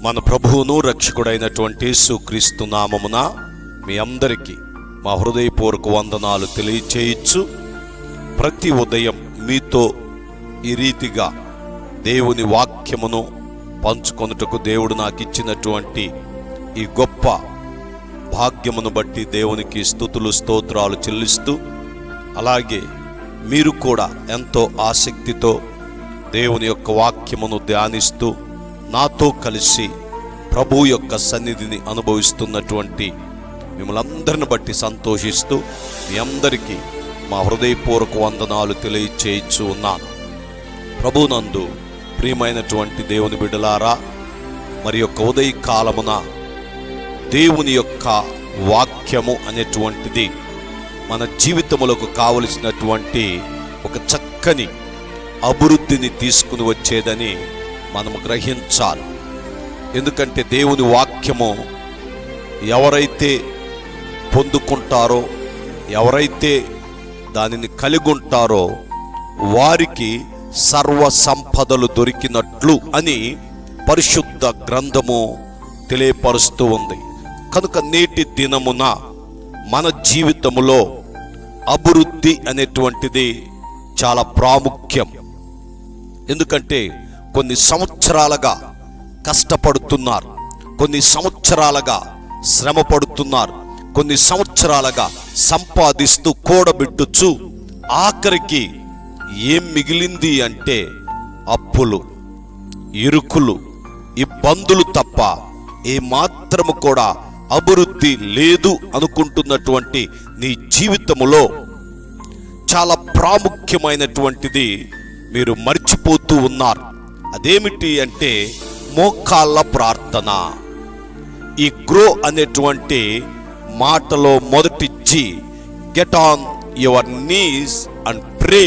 మన ప్రభువును రక్షకుడైనటువంటి యేసుక్రీస్తు నామమున మీ అందరికీ మా హృదయపూర్వక వందనాలు తెలియచేయచ్చు. ప్రతి ఉదయం మీతో ఈ రీతిగా దేవుని వాక్యమును పంచుకొనుటకు దేవుడు నాకు ఇచ్చినటువంటి ఈ గొప్ప భాగ్యమును బట్టి దేవునికి స్తుతులు స్తోత్రాలు చెల్లిస్తూ, అలాగే మీరు కూడా ఎంతో ఆసక్తితో దేవుని యొక్క వాక్యమును ధ్యానిస్తూ నాతో కలిసి ప్రభు యొక్క సన్నిధిని అనుభవిస్తున్నటువంటి మిమ్మల్ని అందరిని బట్టి సంతోషిస్తూ మీ అందరికీ మా హృదయపూర్వక వందనాలు తెలియచేయచ్చు ఉన్నాను. ప్రభునందు ప్రియమైనటువంటి దేవుని బిడ్డలారా, మరి యొక్క ఉదయ కాలమున దేవుని యొక్క వాక్యము అనేటువంటిది మన జీవితములకు కావలసినటువంటి ఒక చక్కని అభివృద్ధిని తీసుకుని వచ్చేదని మనము గ్రహించాలి. ఎందుకంటే దేవుని వాక్యము ఎవరైతే పొందుకుంటారో, ఎవరైతే దానిని కలిగి ఉంటారో వారికి సర్వ సంపదలు దొరికినట్లు అని పరిశుద్ధ గ్రంథము తెలియపరుస్తూ ఉంది. కనుక నేటి దినమున మన జీవితములో అభివృద్ధి అనేటువంటిది చాలా ప్రాముఖ్యం. ఎందుకంటే కొన్ని సంవత్సరాలుగా కష్టపడుతున్నారు, కొన్ని సంవత్సరాలుగా శ్రమ పడుతున్నారు, కొన్ని సంవత్సరాలుగా సంపాదిస్తూ కూడబెట్టుచు ఆఖరికి ఏం మిగిలింది అంటే అప్పులు, ఇరుకులు, ఇబ్బందులు తప్ప ఏ మాత్రము కూడా అభివృద్ధి లేదు అనుకుంటున్నటువంటి నీ జీవితములో చాలా ప్రాముఖ్యమైనటువంటిది మీరు మర్చిపోతూ ఉన్నారు. అదేమిటి అంటే మోకాళ్ళ ప్రార్థన. ఈ గ్రో అనేటువంటి మాటలో మొదటి G, get on your knees and pray.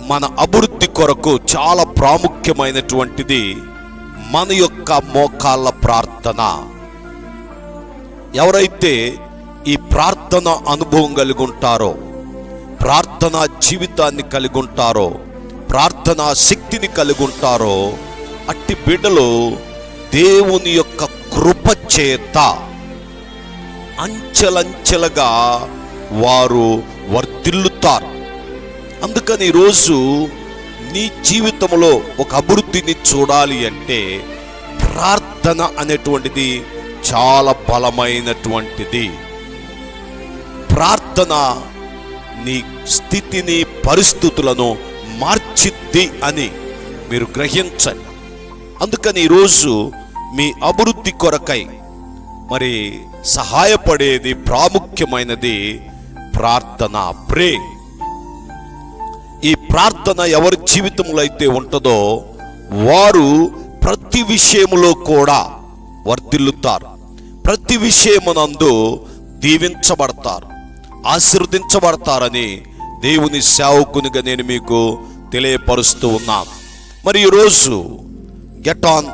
మన అభివృద్ధి కొరకు చాలా ప్రాముఖ్యమైనటువంటిది మన యొక్క మోకాళ్ళ ప్రార్థన. ఎవరైతే ఈ ప్రార్థన అనుభవం కలిగి ఉంటారో, ప్రార్థనా జీవితాన్ని కలిగి ఉంటారో, ప్రార్థనా శక్తిని కలిగి ఉంటారో, అట్టి బిడ్డలు దేవుని యొక్క కృప చేత అంచెలంచెలుగా వారు వర్ధిల్లుతారు. అందుకని ఈరోజు నీ జీవితంలో ఒక అభివృద్ధిని చూడాలి అంటే ప్రార్థన అనేటువంటిది చాలా బలమైనటువంటిది. ప్రార్థన నీ స్థితిని, పరిస్థితులను మార్చిద్ది అని మీరు గ్రహించండి. అందుకని ఈరోజు మీ అభివృద్ధి కొరకై మరి సహాయపడేది ప్రాముఖ్యమైనది ప్రార్థన, ప్రే. ఈ ప్రార్థన ఎవరి జీవితంలో అయితే ఉంటుందో వారు ప్రతి విషయములో కూడా వర్ధిల్లుతారు, ప్రతి విషయమునందు దీవించబడతారు, ఆశీర్వదించబడతారని దేవుని సేవకునిగా నేను మీకు తెలియపరుస్తూ ఉన్నాను. మరి ఈరోజు get on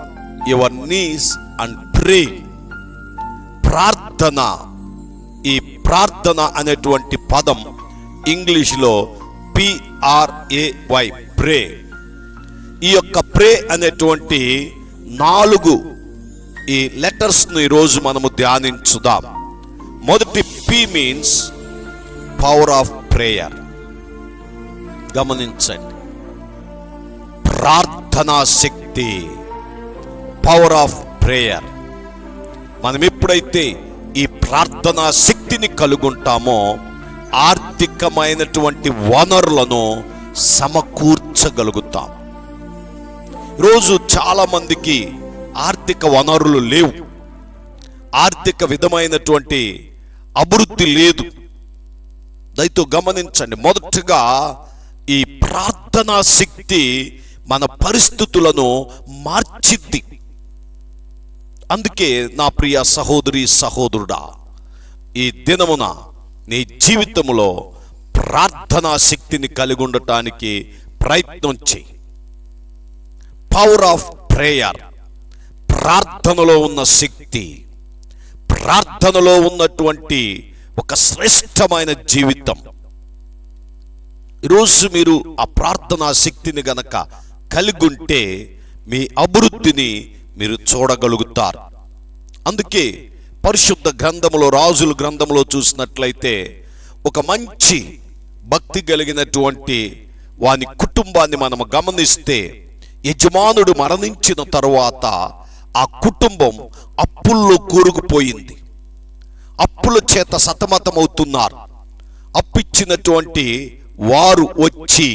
your knees and pray. ప్రార్థన, ఈ ప్రార్థన అనేటువంటి పదం ఇంగ్లీష్లో PRAY, ప్రే. ఈ యొక్క ప్రే అనేటువంటి 4 ఈ లెటర్స్ను ఈరోజు మనము ధ్యానించుదాం. మొదటి P means power of prayer. గమనించండి, ప్రార్థనా శక్తి, పవర్ ఆఫ్ ప్రేయర్. మనం ఎప్పుడైతే ఈ ప్రార్థనా శక్తిని కలుగుంటామో ఆర్థికమైనటువంటి వనరులను సమకూర్చగలుగుతాం. ఈరోజు చాలా మందికి ఆర్థిక వనరులు లేవు, ఆర్థిక విధమైనటువంటి అభివృద్ధి లేదు. దయతో గమనించండి, మొదటగా ఈ ప్రార్థనా శక్తి మన పరిస్థితులను మార్చిద్ది. అందుకే నా ప్రియ సహోదరి సహోదరుడా, ఈ దినమున నీ జీవితంలో ప్రార్థనా శక్తిని కలిగి ఉండటానికి ప్రయత్నం చేయి. పవర్ ఆఫ్ ప్రేయర్ ప్రార్థనలో ఉన్న శక్తి, ప్రార్థనలో ఉన్నటువంటి ఒక శ్రేష్టమైన జీవితం. ఈరోజు మీరు ఆ ప్రార్థనా శక్తిని గనక కలిగి ఉంటే మీ అభివృద్ధిని మీరు చూడగలుగుతారు. అందుకే పరిశుద్ధ గ్రంథములో, రాజుల గ్రంథంలో చూసినట్లయితే ఒక మంచి భక్తి కలిగినటువంటి వాని కుటుంబాన్ని మనం గమనిస్తే, యజమానుడు మరణించిన తరువాత ఆ కుటుంబం అప్పుల్లో కూరుకుపోయింది. అప్పుల చేత సతమతమవుతున్నారు. అప్పిచ్చినటువంటి వారు వచ్చి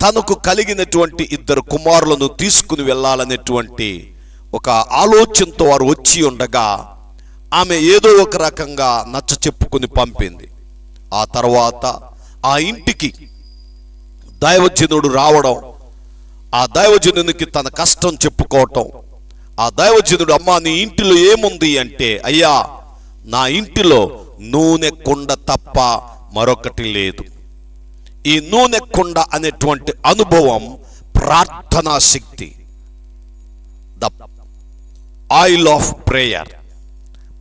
తనకు కలిగినటువంటి 2 కుమారులను తీసుకుని వెళ్ళాలనేటువంటి ఒక ఆలోచనతో వారు వచ్చి ఉండగా ఆమె ఏదో ఒక రకంగా నచ్చ చెప్పుకుని పంపింది. ఆ తర్వాత ఆ ఇంటికి దైవజనుడు రావడం, ఆ దైవజనునికి తన కష్టం చెప్పుకోవటం, ఆ దైవజనుడు, అమ్మా నీ ఇంటిలో ఏముంది అంటే, అయ్యా నా ఇంటిలో నూనె కుండ తప్ప మరొకటి లేదు. ఈ నూనె కుండ అనేటువంటి అనుభవం ప్రార్థనా శక్తి, ద ఆయిల్ ఆఫ్ ప్రేయర్,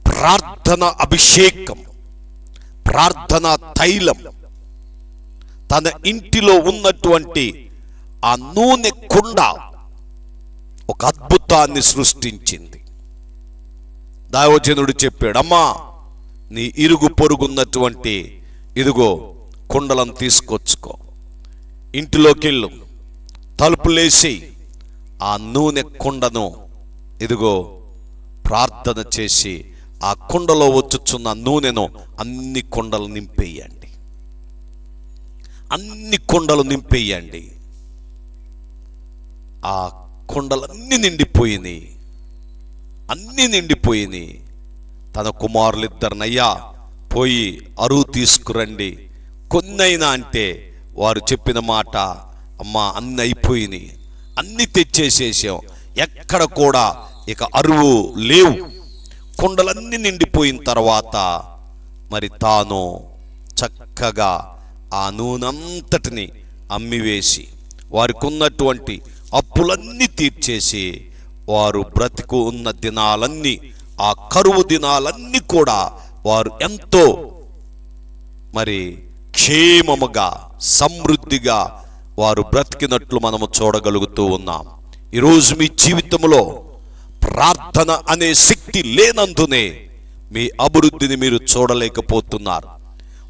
ప్రార్థన అభిషేకం, ప్రార్థనా తైలం తన ఇంటిలో ఉన్నటువంటి ఆ నూనె కుండ ఒక అద్భుతాన్ని సృష్టించింది. దైవజనుడు చెప్పాడు, అమ్మా నీ ఇరుగు పొరుగున్నటువంటి ఇదిగో కుండలను తీసుకొచ్చుకో, ఇంటిలోకి వెళ్ళు, తలుపులేసి ఆ నూనె కుండను ఇదిగో ప్రార్థన చేసి ఆ కుండలో వచ్చుచున్న నూనెను అన్ని కుండలు నింపేయండి, అన్ని కుండలు నింపేయండి. ఆ కుండలన్నీ నిండిపోయినాయి, అన్నీ నిండిపోయినాయి. తన కుమారులిద్దరిని, అయ్యా పోయి అరువు తీసుకురండి కొన్నైనా అంటే, వారు చెప్పిన మాట, అమ్మా అన్ని అయిపోయినాయి, అన్ని తెచ్చేసేసాం, ఎక్కడ కూడా ఇక అరువు లేవు. కుండలన్నీ నిండిపోయిన తర్వాత మరి తాను చక్కగా ఆ నూనెంతటిని అమ్మివేసి వారికి ఉన్నటువంటి అప్పులన్నీ తీర్చేసి వారు బ్రతికు ఉన్న దినాలన్నీ, ఆ కరువు దినాలన్నీ కూడా వారు ఎంతో మరి క్షేమముగా సమృద్ధిగా వారు బ్రతికినట్లు మనము చూడగలుగుతూ ఉన్నాం. ఈరోజు మీ జీవితంలో ప్రార్థన అనే శక్తి లేనందునే మీ అభివృద్ధిని మీరు చూడలేకపోతున్నారు.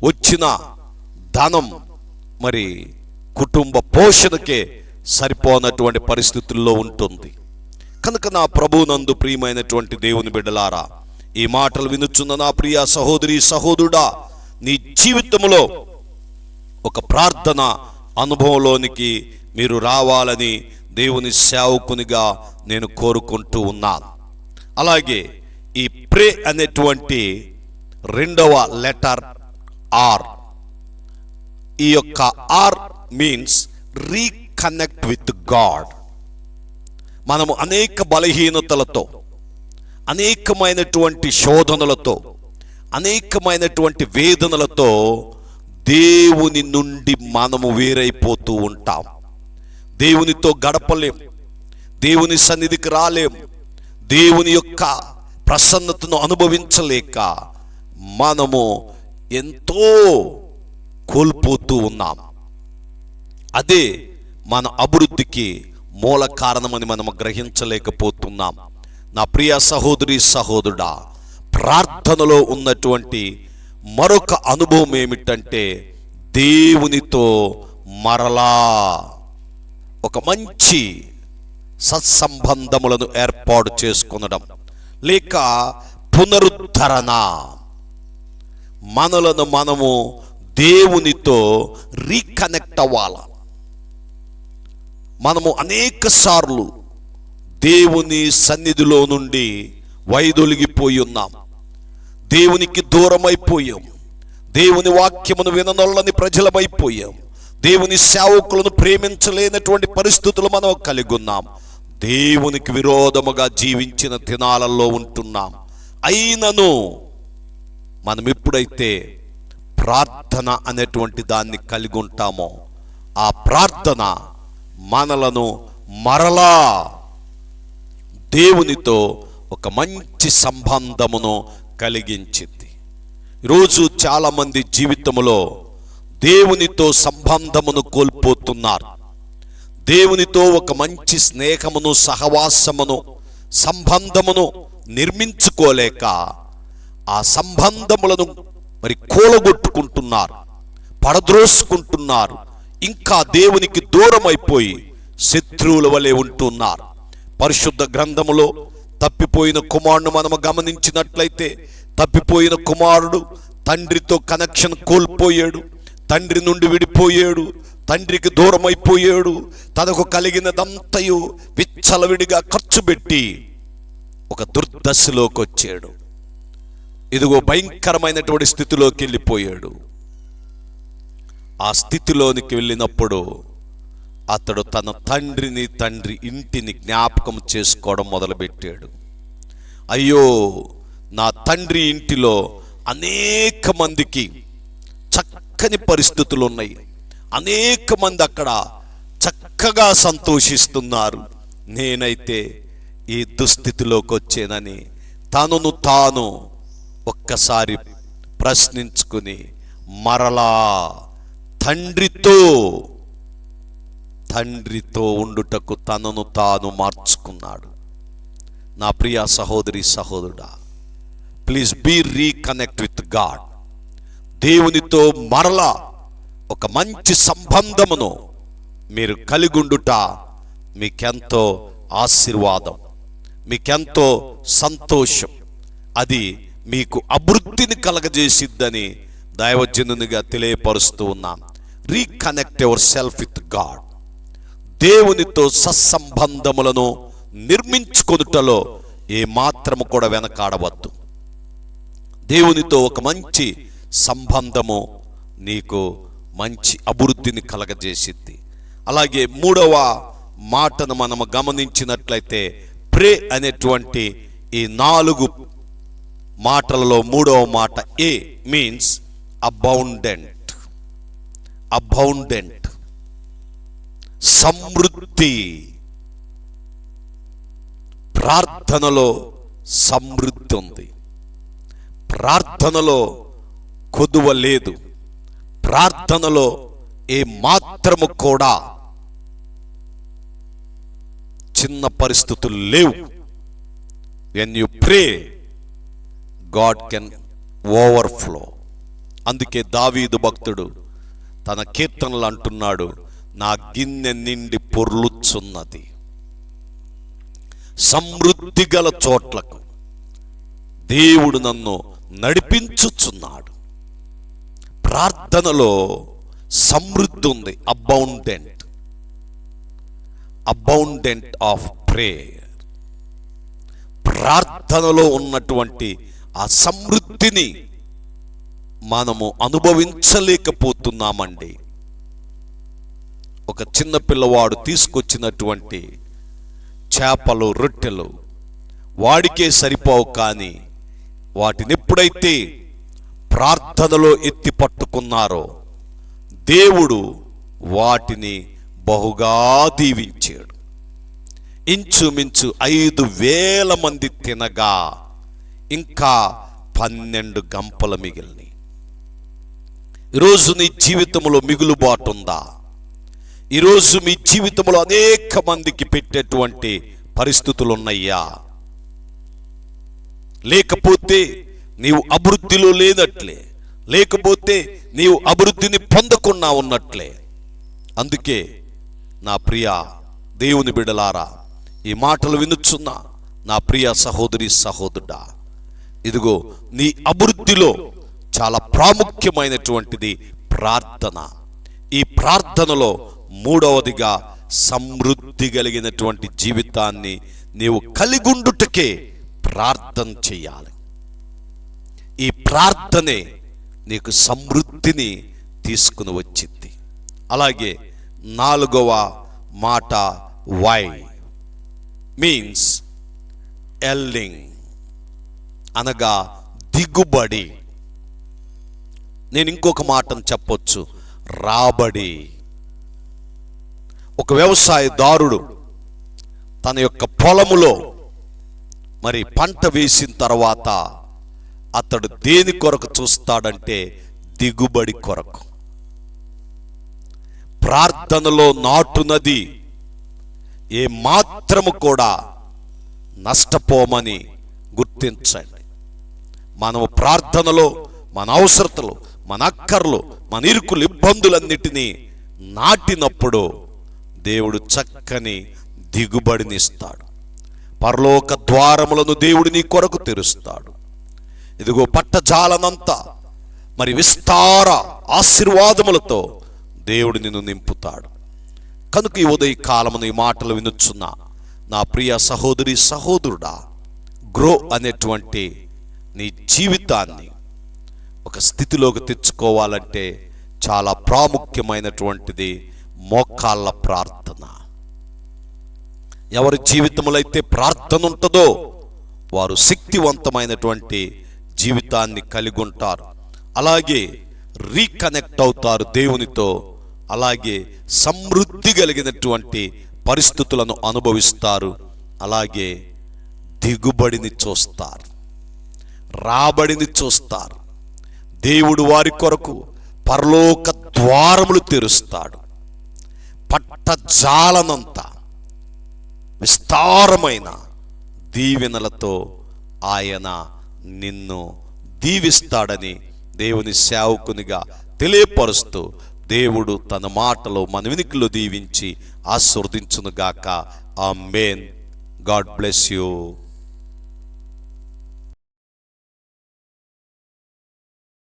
వచ్చిన ధనం మరి కుటుంబ పోషణకే సరిపోనటువంటి పరిస్థితుల్లో ఉంటుంది. కనుక నా ప్రభువునందు ప్రియమైనటువంటి దేవుని బిడ్డలారా, ఈ మాటలు వినుచున్న నా ప్రియ సహోదరి సహోదరుడా, నీ జీవితంలో ఒక ప్రార్థన అనుభవంలోనికి మీరు రావాలని దేవుని సేవకునిగా నేను కోరుకుంటూ ఉన్నాను. అలాగే ఈ ప్రే అనేటువంటి 2వ లెటర్ ఆర్, ఈ యొక్క R means reconnect with God. మనము అనేక బలహీనతలతో, అనేకమైనటువంటి శోధనలతో, అనేకమైనటువంటి వేదనలతో దేవుని నుండి మనము వేరైపోతూ ఉంటాం. దేవునితో గడపలేం, దేవుని సన్నిధికి రాలేం, దేవుని యొక్క ప్రసన్నతను అనుభవించలేక మనము ఎంతో కోల్పోతూ ఉన్నాం. అదే మన అభివృద్ధికి మూల కారణమని మనము గ్రహించలేకపోతున్నాం. నా ప్రియ సహోదరి సహోదరుడా, ప్రార్థనలో ఉన్నటువంటి మరొక అనుభవం ఏమిటంటే, దేవునితో మరలా ఒక మంచి సత్సంబంధములను ఏర్పాటు చేసుకొనడం, లేక పునరుద్ధరణ. మనలను మనము దేవునితో రీకనెక్ట్ అవ్వాలి. మనము అనేక సార్లు దేవుని సన్నిధిలో నుండి వైదొలిగిపోయి ఉన్నాం, దేవునికి దూరమైపోయాం, దేవుని వాక్యమును విననొల్లని ప్రజలమైపోయాం, దేవుని సేవకులను ప్రేమించలేనటువంటి పరిస్థితులు మనం కలిగి ఉన్నాం, దేవునికి విరోధముగా జీవించిన దినాలలో ఉంటున్నాం. అయినను మనం ఎప్పుడైతే ప్రార్థన అనేటువంటి దాన్ని కలిగి ఉంటామో, ఆ ప్రార్థన మనలను మరలా దేవునితో ఒక మంచి సంబంధమును కలిగించింది. ఈరోజు చాలామంది జీవితంలో దేవునితో సంబంధమును కోల్పోతున్నారు. దేవునితో ఒక మంచి స్నేహమును, సహవాసమును, సంబంధమును నిర్మించుకోలేక ఆ సంబంధములను మరి కూలగొట్టుకుంటున్నారు, పడద్రోసుకుంటున్నారు. ఇంకా దేవునికి దూరం అయిపోయి శత్రువుల వలె ఉంటున్నారు. పరిశుద్ధ గ్రంథములో తప్పిపోయిన కుమారుడు మనము గమనించినట్లయితే, తప్పిపోయిన కుమారుడు తండ్రితో కనెక్షన్ కోల్పోయాడు, తండ్రి నుండి విడిపోయాడు, తండ్రికి దూరం అయిపోయాడు. తనకు కలిగినదంతయు విచ్చలవిడిగా ఖర్చు పెట్టి ఒక దుర్దశలోకి వచ్చాడు. ఇదిగో భయంకరమైనటువంటి స్థితిలోకి వెళ్ళిపోయాడు. ఆ స్థితిలోనికి వెళ్ళినప్పుడు అతడు తన తండ్రి ఇంటిని జ్ఞాపకం చేసుకోవడం మొదలుపెట్టాడు. అయ్యో, నా తండ్రి ఇంటిలో అనేక మందికి చక్కని పరిస్థితులు ఉన్నాయి, అనేక మంది అక్కడ చక్కగా సంతోషిస్తున్నారు, నేనైతే ఈ దుస్థితిలోకి వచ్చానని తనను తాను ఒక్కసారి ప్రశ్నించుకుని మరలా తండ్రితో ఉండుటకు తనను తాను మార్చుకున్నాడు. నా ప్రియ సహోదరి సహోదరుడా, please be reconnect with God. దేవునితో మరలా ఒక మంచి సంబంధమును మీరు కలిగుండుట మీకెంతో ఆశీర్వాదం, మీకెంతో సంతోషం. అది మీకు అభివృద్ధిని కలగజేసిద్దని దైవజనునిగా తెలియపరుస్తూ ఉన్నాం. Reconnect your self with God. దేవునితో సత్సంబంధములను నిర్మించుకొనుటలో ఏ మాత్రము కూడా వెనకాడవద్దు. దేవునితో ఒక మంచి సంబంధము నీకు మంచి అభివృద్ధిని కలగజేసిద్ది. అలాగే మూడవ మాటను మనము గమనించినట్లయితే, ప్రే అనేటువంటి ఈ 4 మాటలలో మూడవ మాట ఏ మీన్స్ అబౌండెంట్. సమృద్ధి. ప్రార్థనలో సమృద్ధి ఉంది, ప్రార్థనలో కొదువ లేదు, ప్రార్థనలో ఏ మాత్రము కూడా చిన్న పరిస్థితులు లేవు. when you pray, God can overflow. అందుకే దావీదు భక్తుడు తన కీర్తనలు అంటున్నాడు, నా గిన్నె నిండి పొర్లుచున్నది. సమృద్ధి గల చోట్లకు దేవుడు నన్ను నడిపించుచున్నాడు. ప్రార్థనలో సమృద్ధి ఉంది. Abundant of prayer. ప్రార్థనలో ఉన్నటువంటి ఆ సమృద్ధిని మనము అనుభవించలేకపోతున్నామండి. ఒక చిన్న పిల్లవాడు తీసుకొచ్చినటువంటి చేపలు, రొట్టెలు వాడికే సరిపోవు, కానీ వాటిని ఎప్పుడైతే ప్రార్థనలో ఎత్తి పట్టుకున్నారో దేవుడు వాటిని బహుగా దీవించాడు. ఇంచుమించు 5,000 మంది తినగా ఇంకా 12 గంపలు మిగిలినాయి. ఈరోజు నీ జీవితంలో మిగులుబాటు ఉందా? ఈరోజు మీ జీవితంలో అనేక మందికి పెట్టేటువంటి పరిస్థితులు ఉన్నాయా? లేకపోతే నీవు అభివృద్ధిలో లేనట్లే, లేకపోతే నీవు అభివృద్ధిని పొందకుండా ఉన్నట్లే. అందుకే నా ప్రియ దేవుని బిడ్డలారా, ఈ మాటలు వినుచున్న నా ప్రియ సహోదరి సహోదరుడా, ఇదిగో నీ అభివృద్ధిలో చాలా ప్రాముఖ్యమైనటువంటిది ప్రార్థన. ఈ ప్రార్థనలో మూడవదిగా సమృద్ధి కలిగినటువంటి జీవితాన్ని నీవు కలిగుండుటకే ప్రార్థన చెయ్యాలి. ఈ ప్రార్థనే నీకు సమృద్ధిని తీసుకుని వచ్చింది. అలాగే 4వ మాట వై మీన్స్ ఎల్డింగ్, అనగా దిగుబడి. నేను ఇంకొక మాటను చెప్పొచ్చు, రాబడి. ఒక వ్యవసాయదారుడు తన యొక్క పొలములో మరి పంట వేసిన తర్వాత అతడు దేని కొరకు చూస్తాడంటే దిగుబడి కొరకు. ప్రార్థనలో నాటునది ఏ మాత్రము కూడా నష్టపోమని గుర్తించండి. మనము ప్రార్థనలో మన అవసరతలు, మన అక్కర్లు, మన ఇరుకులు, ఇబ్బందులన్నిటినీ నాటినప్పుడు దేవుడు చక్కని దిగుబడినిస్తాడు. పరలోక ద్వారములను దేవుడు నీ కొరకు తెరుస్తాడు. ఇదిగో పట్టజాలనంతా మరి విస్తార ఆశీర్వాదములతో దేవుడు నిన్ను నింపుతాడు. కనుక ఈ ఉదయ కాలమున ఈ మాటలు వినుచున్న నా ప్రియ సహోదరి సహోదరుడా, గ్రో అనేటువంటి నీ జీవితాన్ని ఒక స్థితిలోకి తెచ్చుకోవాలంటే చాలా ప్రాముఖ్యమైనటువంటిది మోకాళ్ళ ప్రార్థన. ఎవరి జీవితంలో అయితే ప్రార్థన ఉంటుందో వారు శక్తివంతమైనటువంటి జీవితాన్ని కలిగి ఉంటారు. అలాగే రీకనెక్ట్ అవుతారు దేవునితో. అలాగే సమృద్ధి కలిగినటువంటి పరిస్థితులను అనుభవిస్తారు. అలాగే దిగుబడిని చూస్తారు, రాబడిని చూస్తారు. దేవుడు వారి కొరకు పరలోక ద్వారములు తెరుస్తాడు. పట్టజాలనంత విస్తారమైన దీవెనలతో ఆయన నిన్ను దీవిస్తాడని దేవుని సేవకునిగా తెలియపరుస్తూ దేవుడు తన మాటలో మన వినికిలో దీవించి ఆశీర్వదించునుగాక. ఆమేన్. God bless you.